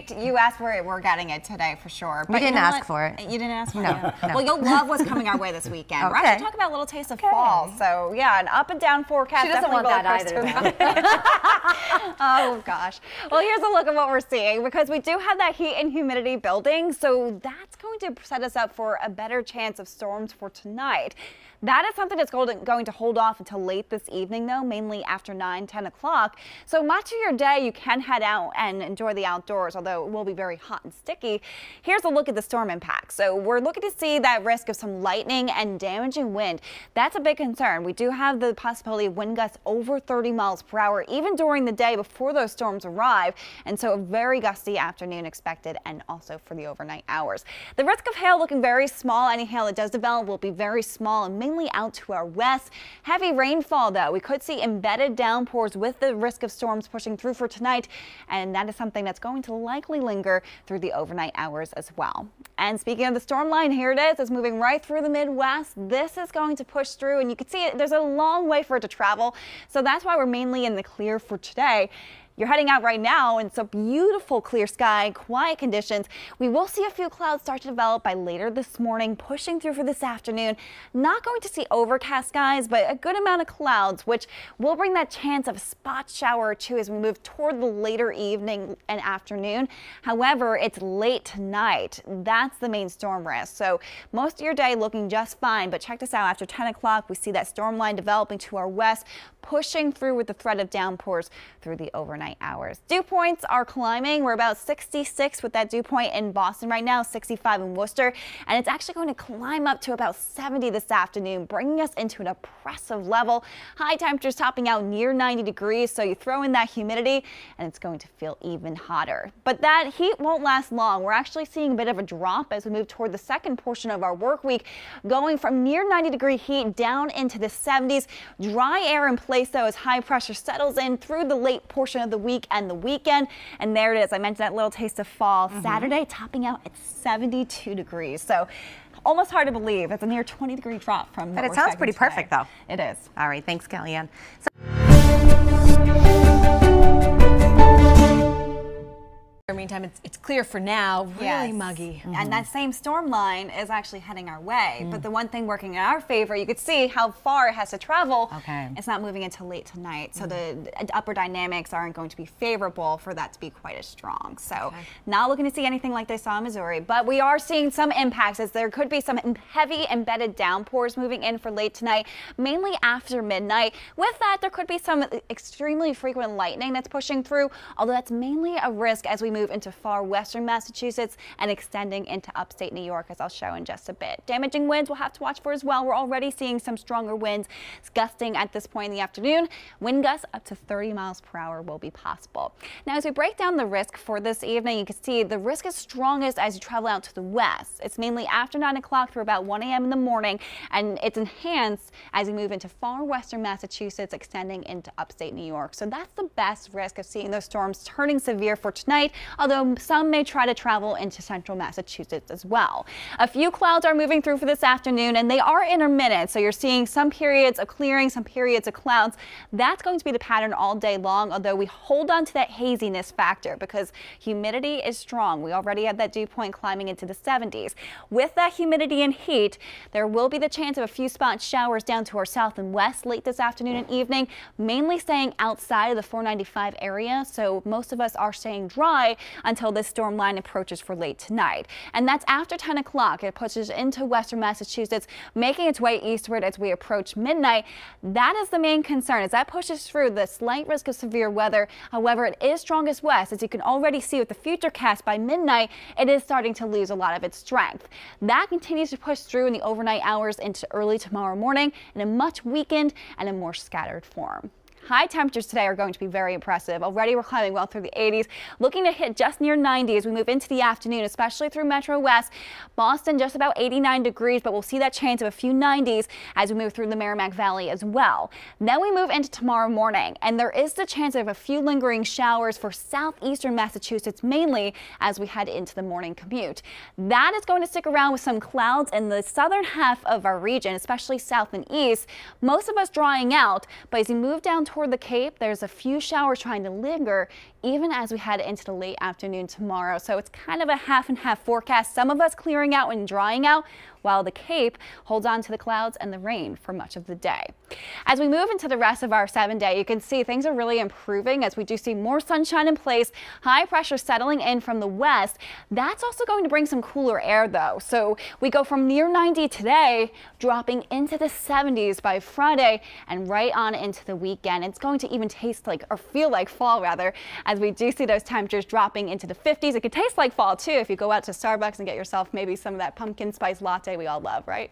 treat. You asked for it. We're getting it today for sure. But we didn't ask for it. You didn't ask for it? No. Well, you'll love what's coming our way this weekend. Okay. We're actually talking about a little taste of fall. So, yeah, an up and down forecast. She doesn't want that either. Oh, gosh. Well, here's a look at what we're seeing because we do have that heat and humidity building. So that's going to set us up for a better chance of storms for tonight. That is something that's going to hold off until late this evening, though, mainly after 9-10 o'clock. So much of your day, you can head out and enjoy the outdoors, although it will be very hot and sticky. Here's a look at the storm impact. So we're looking to see that risk of some lightning and damaging wind. That's a big concern. We do have the possibility of wind gusts over 30 miles per hour, even during the day before those storms arrive. And so a very gusty afternoon expected, and also for the overnight hours. The risk of hail looking very small. Any hail that does develop will be very small and mainly out to our west. Heavy rainfall, though. We could see embedded downpours with the risk of storms pushing through for tonight, and that is something that's going to likely linger through the overnight hours as well. And speaking of the storm line, here it is. It's moving right through the Midwest. This is going to push through, and you can see it. There's a long way for it to travel, so that's why we're mainly in the clear for today. You're heading out right now, and it's a beautiful clear sky, quiet conditions. We will see a few clouds start to develop by later this morning, pushing through for this afternoon. Not going to see overcast skies, but a good amount of clouds, which will bring that chance of a spot shower or two as we move toward the later evening and afternoon. However, it's late tonight. That's the main storm risk. So most of your day looking just fine, but check this out. After 10 o'clock, we see that storm line developing to our west, pushing through with the threat of downpours through the overnight hours. Dew points are climbing. We're about 66 with that dew point in Boston right now, 65 in Worcester, and it's actually going to climb up to about 70 this afternoon, bringing us into an oppressive level. High temperatures topping out near 90 degrees, so you throw in that humidity and it's going to feel even hotter. But that heat won't last long. We're actually seeing a bit of a drop as we move toward the second portion of our work week, going from near 90-degree heat down into the 70s. Dry air in place, though, as high pressure settles in through the late portion of the week and the weekend. And there it is. I mentioned that little taste of fall. Saturday topping out at 72 degrees. So almost hard to believe. It's a near 20-degree drop from But it sounds pretty perfect, though. It is. All right. Thanks, Kellyanne. Meantime, it's clear for now, really muggy. And that same storm line is actually heading our way. But the one thing working in our favor, you could see how far it has to travel. It's not moving until late tonight. So the upper dynamics aren't going to be favorable for that to be quite as strong. So not looking to see anything like they saw in Missouri. But we are seeing some impacts as there could be some heavy embedded downpours moving in for late tonight, mainly after midnight. With that, there could be some extremely frequent lightning that's pushing through, although that's mainly a risk as we move into far western Massachusetts and extending into upstate New York, as I'll show in just a bit. Damaging winds we'll have to watch for as well. We're already seeing some stronger winds gusting at this point in the afternoon. Wind gusts up to 30 miles per hour will be possible. Now, as we break down the risk for this evening, you can see the risk is strongest as you travel out to the west. It's mainly after 9 o'clock through about 1 a.m. in the morning, and it's enhanced as we move into far western Massachusetts, extending into upstate New York. So that's the best risk of seeing those storms turning severe for tonight, although some may try to travel into central Massachusetts as well. A few clouds are moving through for this afternoon, and they are intermittent. So you're seeing some periods of clearing, some periods of clouds. That's going to be the pattern all day long, although we hold on to that haziness factor because humidity is strong. We already have that dew point climbing into the 70s. With that humidity and heat, there will be the chance of a few spot showers down to our south and west late this afternoon and evening, mainly staying outside of the 495 area. So most of us are staying dry until this storm line approaches for late tonight. And that's after 10 o'clock. It pushes into western Massachusetts, making its way eastward as we approach midnight. That is the main concern, as that pushes through the slight risk of severe weather. However, it is strongest west, as you can already see with the futurecast. By midnight, it is starting to lose a lot of its strength. That continues to push through in the overnight hours into early tomorrow morning in a much weakened and a more scattered form. High temperatures today are going to be very impressive. Already we're climbing well through the 80s, looking to hit just near 90 as we move into the afternoon, especially through Metro West. Boston just about 89 degrees, but we'll see that chance of a few 90s as we move through the Merrimack Valley as well. Then we move into tomorrow morning, and there is the chance of a few lingering showers for southeastern Massachusetts, mainly as we head into the morning commute. That is going to stick around with some clouds in the southern half of our region, especially south and east. Most of us drying out, but as you move down toward the Cape, there's a few showers trying to linger even as we head into the late afternoon tomorrow. So it's kind of a half and half forecast. Some of us clearing out and drying out, while the Cape holds on to the clouds and the rain for much of the day. As we move into the rest of our 7-day, you can see things are really improving as we do see more sunshine in place, high pressure settling in from the west. That's also going to bring some cooler air though. So we go from near 90 today, dropping into the 70s by Friday and right on into the weekend. It's going to even taste like, or feel like fall rather, as we do see those temperatures dropping into the 50s. It could taste like fall too if you go out to Starbucks and get yourself maybe some of that pumpkin spice latte we all love, right?